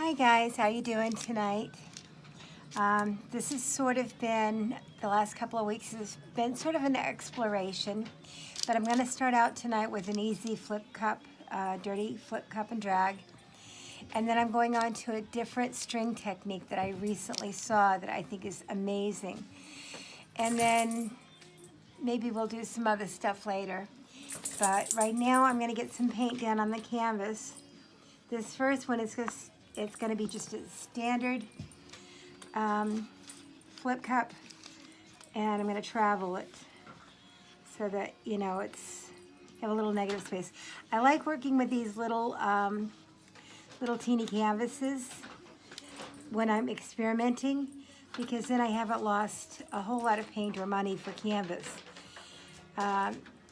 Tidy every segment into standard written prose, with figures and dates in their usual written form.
Hi guys, how you doing tonight? This has sort of been, the last couple of weeks has been sort of an exploration, but I'm going to start out tonight with an easy flip cup, dirty flip cup and drag, and then I'm going on to a different string technique that I recently saw that I think is amazing, and then maybe we'll do some other stuff later, but right now I'm going to get some paint down on the canvas. This first one is just, it's going to be just a standard flip cup, and I'm going to travel it so that, you know, it's have a little negative space. I like working with these little teeny canvases when I'm experimenting, because then I haven't lost a whole lot of paint or money for canvas.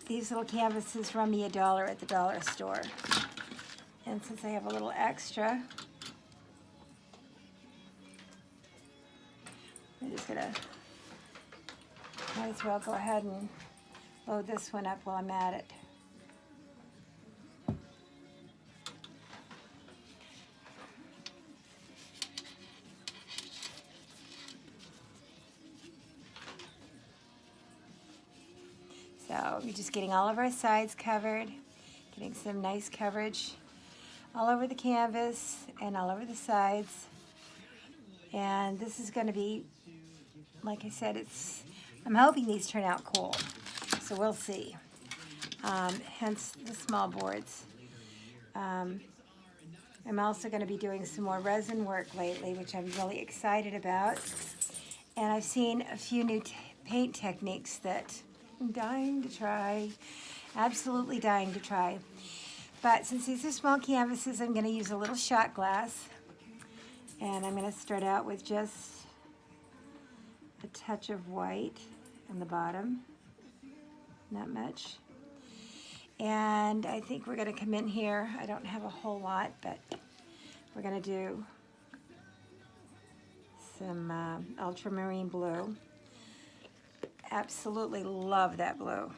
These little canvases run me $1 at the dollar store. And since I have a little extra, I'm just gonna, might as well go ahead and load this one up while I'm at it. So we're just getting all of our sides covered, getting some nice coverage all over the canvas and all over the sides. And this is going to be, like I said, I'm hoping these turn out cool, so we'll see. Hence the small boards. I'm also going to be doing some more resin work lately, which I'm really excited about. And I've seen a few new paint techniques that I'm dying to try, absolutely dying to try. But since these are small canvases, I'm going to use a little shot glass. And I'm going to start out with just a touch of white on the bottom, not much. And I think we're going to come in here. I don't have a whole lot, but we're going to do some ultramarine blue. Absolutely love that blue.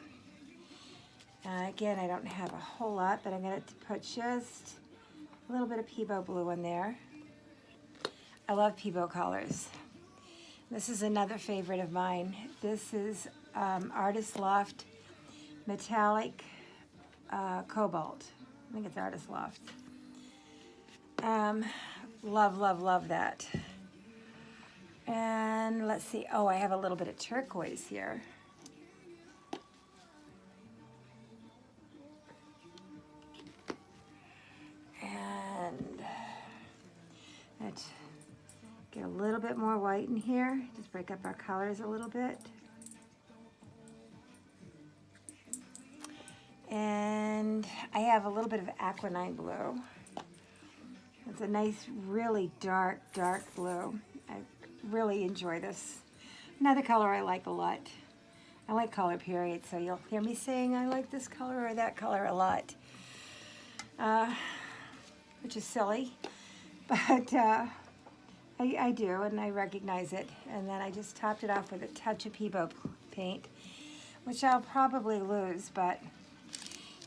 Again, I don't have a whole lot, but I'm going to put just a little bit of Peebo blue in there. I love Peebo colors. This is another favorite of mine. This is Artist Loft Metallic Cobalt. I think it's Artist Loft. Love, love, love that. And let's see. Oh, I have a little bit of turquoise here. And let's get a little bit more white in here. Just break up our colors a little bit. And I have a little bit of aquanine blue. It's a nice, really dark, dark blue. I really enjoy this. Another color I like a lot. I like color, period, so you'll hear me saying I like this color or that color a lot. Which is silly, but I do, and I recognize it. And then I just topped it off with a touch of Peebo paint, which I'll probably lose, but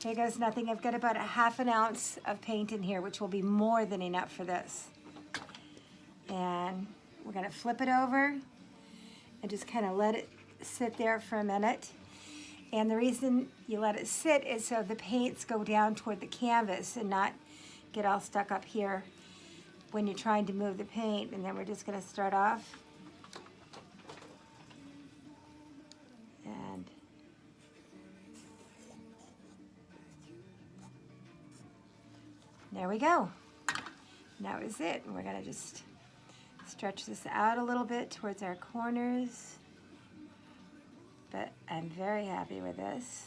here goes nothing. I've got about a ½ ounce of paint in here, which will be more than enough for this. And we're gonna flip it over and just kind of let it sit there for a minute. And the reason you let it sit is so the paints go down toward the canvas and not get all stuck up here when you're trying to move the paint. And then we're just going to start off. And there we go. That was it. And we're going to just stretch this out a little bit towards our corners. But I'm very happy with this.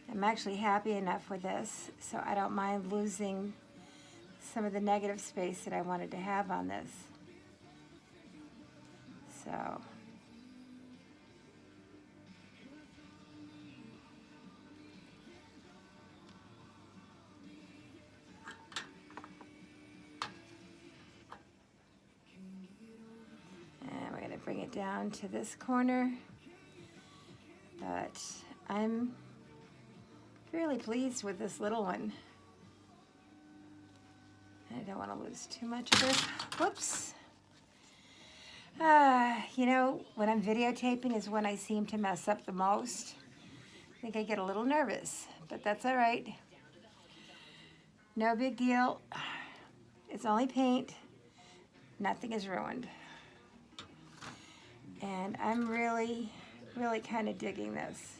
I'm actually happy enough with this, so I don't mind losing some of the negative space that I wanted to have on this. So, and we're going to bring it down to this corner, but I'm fairly pleased with this little one. I don't want to lose too much of this. Whoops. You know, when I'm videotaping is when I seem to mess up the most. I think I get a little nervous, but that's all right. No big deal. It's only paint. Nothing is ruined. And I'm really, really kind of digging this.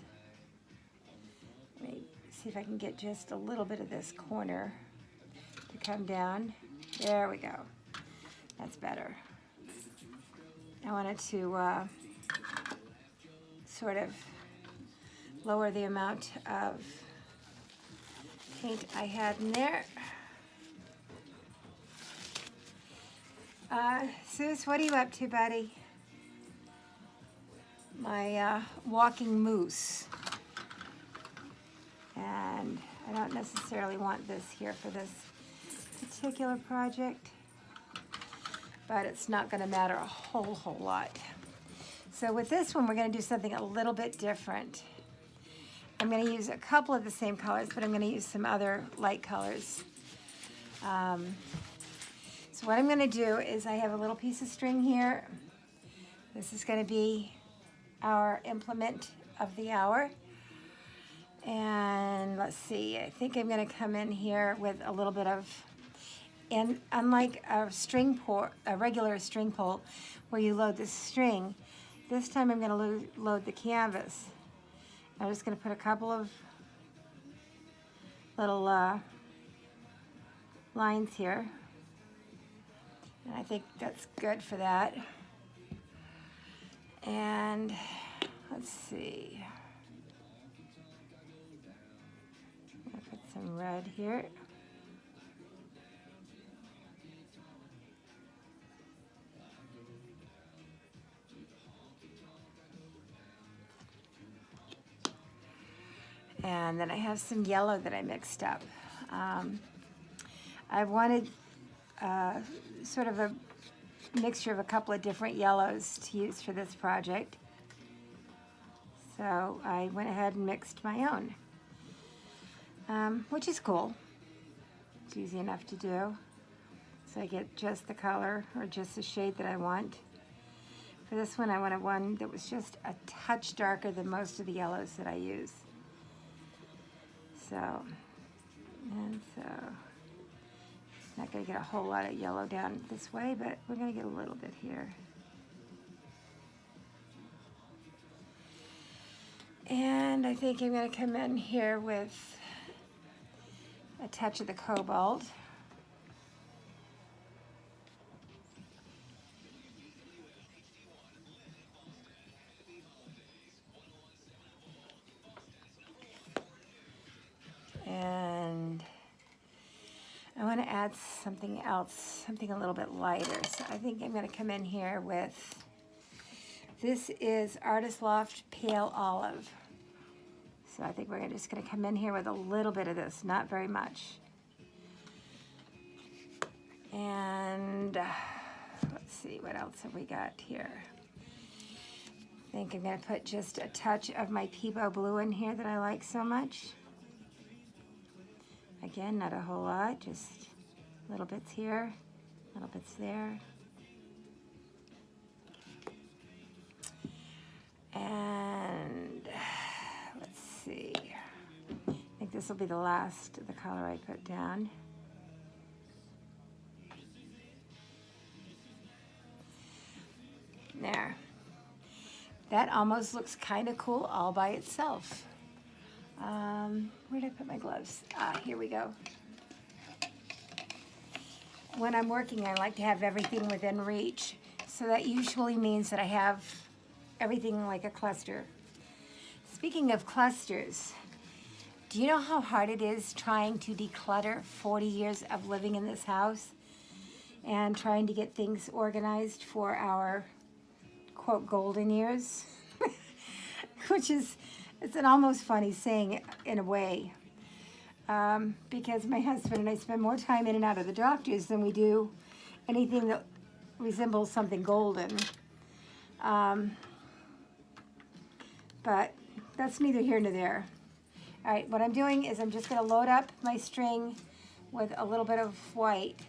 Let me see if I can get just a little bit of this corner to come down. There we go. That's better. I wanted to sort of lower the amount of paint I had in there. Zeus, what are you up to, buddy? My walking moose. And I don't necessarily want this here for this particular project, but it's not going to matter a whole lot. So with this one, we're going to do something a little bit different. I'm going to use a couple of the same colors, but I'm going to use some other light colors. So what I'm going to do is I have a little piece of string here. This is going to be our implement of the hour. And let's see, I think I'm going to come in here with a little bit of, and unlike a regular string pull where you load the string, this time I'm going to load the canvas. I'm just going to put a couple of little lines here. And I think that's good for that. And let's see. I'm going to put some red here. And then I have some yellow that I mixed up. I wanted sort of a mixture of a couple of different yellows to use for this project. So I went ahead and mixed my own, which is cool. It's easy enough to do. So I get just the color or just the shade that I want. For this one, I wanted one that was just a touch darker than most of the yellows that I use. So, not going to get a whole lot of yellow down this way, but we're going to get a little bit here. And I think I'm going to come in here with a touch of the cobalt. And I want to add something else, something a little bit lighter. So I think I'm going to come in here with, this is Artist Loft Pale Olive. So I think we're just going to come in here with a little bit of this, not very much. And let's see, what else have we got here? I think I'm going to put just a touch of my Peebo Blue in here that I like so much. Again, not a whole lot, just little bits here, little bits there. And let's see, I think this will be the last of the color I put down. There. That almost looks kind of cool all by itself. Where did I put my gloves? Ah, here we go. When I'm working, I like to have everything within reach. So that usually means that I have everything like a cluster. Speaking of clusters, do you know how hard it is trying to declutter 40 years of living in this house and trying to get things organized for our, quote, golden years? Which is, it's an almost funny saying in a way, because my husband and I spend more time in and out of the doctors than we do anything that resembles something golden. But that's neither here nor there. All right, what I'm doing is I'm just going to load up my string with a little bit of white,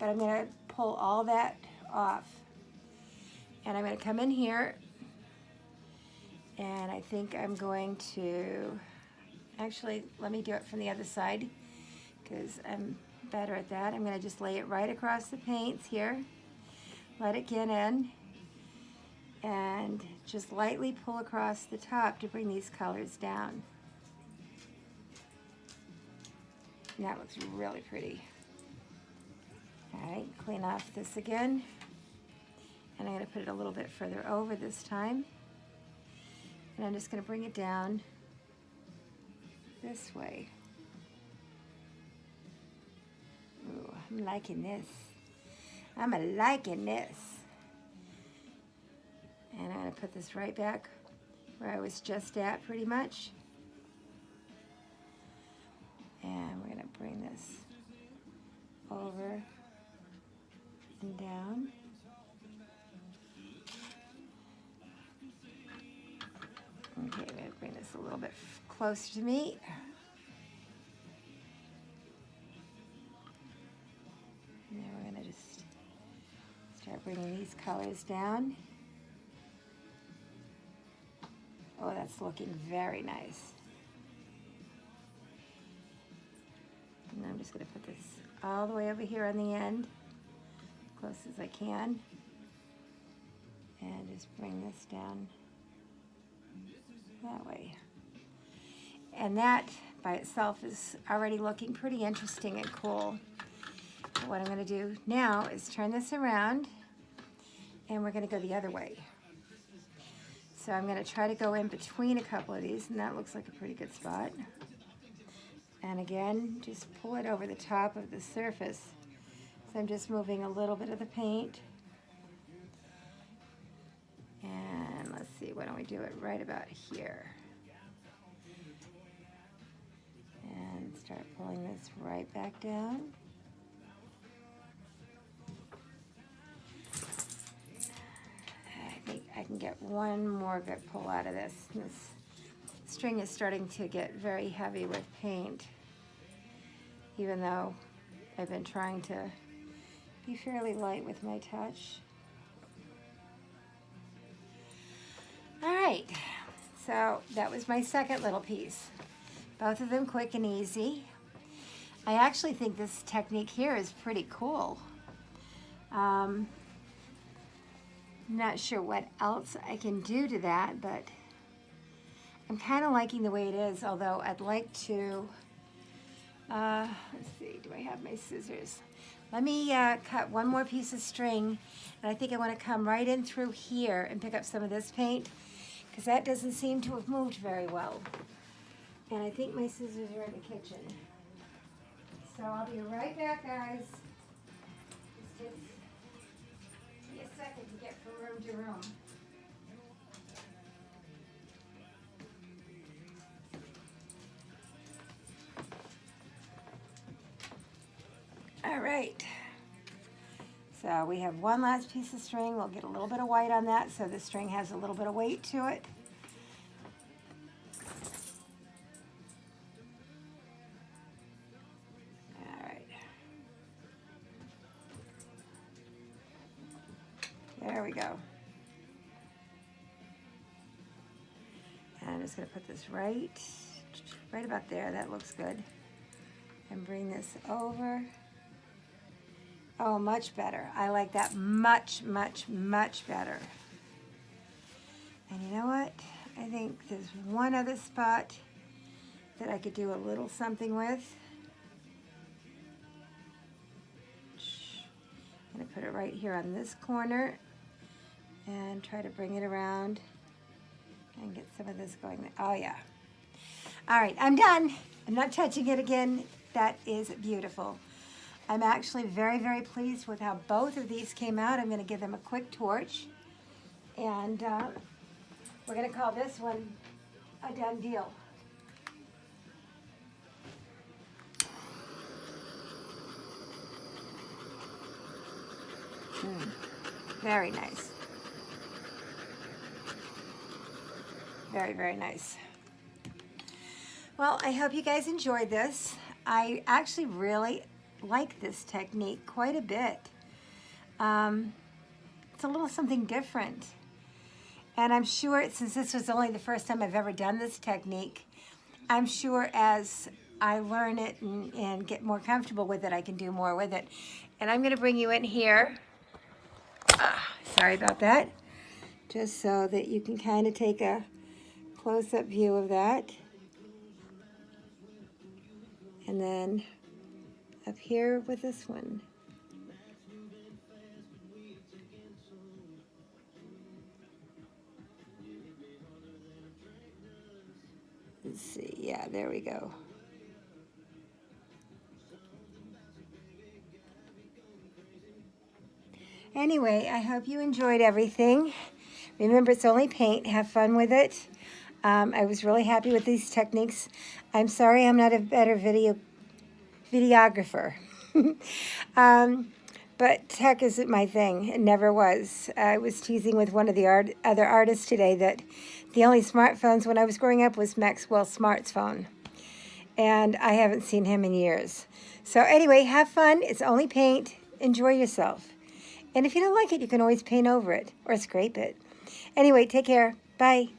but I'm going to pull all that off. And I'm going to come in here, and I think I'm going to, actually, let me do it from the other side because I'm better at that. I'm going to just lay it right across the paints here, let it get in, and just lightly pull across the top to bring these colors down. And that looks really pretty. All right, clean off this again. And I'm going to put it a little bit further over this time. And I'm just going to bring it down this way. Ooh, I'm liking this. I'm liking this. And I'm going to put this right back where I was just at pretty much. And we're going to bring this over and down. Okay, I'm going to bring this a little bit closer to me. And then we're going to just start bringing these colors down. Oh, that's looking very nice. And I'm just going to put this all the way over here on the end, as close as I can, and just bring this down that way. And that by itself is already looking pretty interesting and cool. But what I'm going to do now is turn this around, and we're going to go the other way. So I'm going to try to go in between a couple of these, and that looks like a pretty good spot. And again, just pull it over the top of the surface. So I'm just moving a little bit of the paint. And let's see, why don't we do it right about here? And start pulling this right back down. I think I can get one more good pull out of this. This string is starting to get very heavy with paint, even though I've been trying to be fairly light with my touch. All right, so that was my second little piece. Both of them quick and easy. I actually think this technique here is pretty cool. I'm not sure what else I can do to that, but I'm kind of liking the way it is, although I'd like to, let's see, do I have my scissors? Let me cut one more piece of string, and I think I want to come right in through here and pick up some of this paint, because that doesn't seem to have moved very well. And I think my scissors are in the kitchen. So I'll be right back, guys. Just takes me a second to get from room to room. All right, so we have one last piece of string. We'll get a little bit of white on that so the string has a little bit of weight to it. All right, there we go. And I'm just going to put this right about there. That looks good. And bring this over. Oh, much better. I like that much, much, much better. And you know what? I think there's one other spot that I could do a little something with. I'm going to put it right here on this corner and try to bring it around and get some of this going. Oh, yeah. All right, I'm done. I'm not touching it again. That is beautiful. I'm actually very, very pleased with how both of these came out. I'm going to give them a quick torch. And we're going to call this one a done deal. Very nice. Very, very nice. Well, I hope you guys enjoyed this. I actually really like this technique quite a bit. It's a little something different. And I'm sure, since this was only the first time I've ever done this technique, I'm sure as I learn it and get more comfortable with it, I can do more with it. And I'm going to bring you in here. Sorry about that. Just so that you can kind of take a close-up view of that. And then up here with this one. Let's see, yeah, there we go. Anyway, I hope you enjoyed everything. Remember, it's only paint. Have fun with it. I was really happy with these techniques. I'm sorry I'm not a better videographer. But tech isn't my thing. It never was. I was teasing with one of the other artists today that the only smartphones when I was growing up was Maxwell Smart's phone. And I haven't seen him in years. So anyway, have fun. It's only paint. Enjoy yourself. And if you don't like it, you can always paint over it or scrape it. Anyway, take care. Bye.